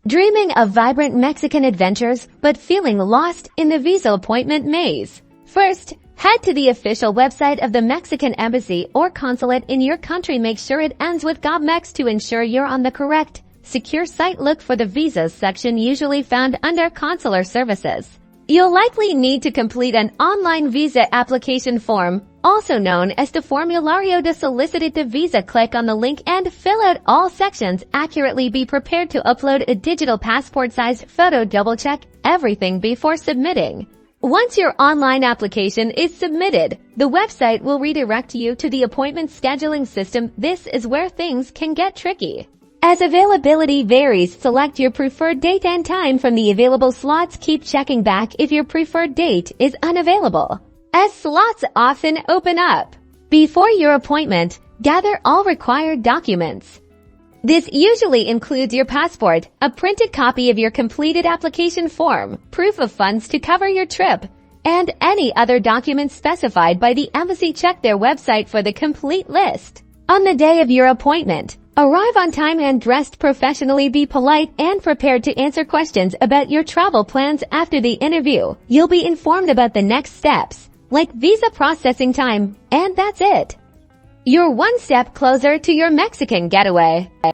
Dreaming of vibrant Mexican adventures, but feeling lost in the visa appointment maze? First, head to the official website of the Mexican embassy or consulate in your country. Make sure it ends with .gov.mx to ensure you're on the correct, secure site. Look for the visas section, usually found under consular services. You'll likely need to complete an online visa application form, also known as the Formulario de Solicitud de Visa. Click on the link and fill out all sections accurately. Be prepared to upload a digital passport-sized photo. Double-check everything before submitting. Once your online application is submitted, the website will redirect you to the appointment scheduling system. This is where things can get tricky. As availability varies, select your preferred date and time from the available slots. Keep checking back if your preferred date is unavailable, as slots often open up. Before your appointment, gather all required documents. This usually includes your passport, a printed copy of your completed application form, proof of funds to cover your trip, and any other documents specified by the embassy. Check their website for the complete list. On the day of your appointment, arrive on time and dressed professionally. Be polite and prepared to answer questions about your travel plans after the interview. You'll be informed about the next steps, like visa processing time, and that's it. You're one step closer to your Mexican getaway.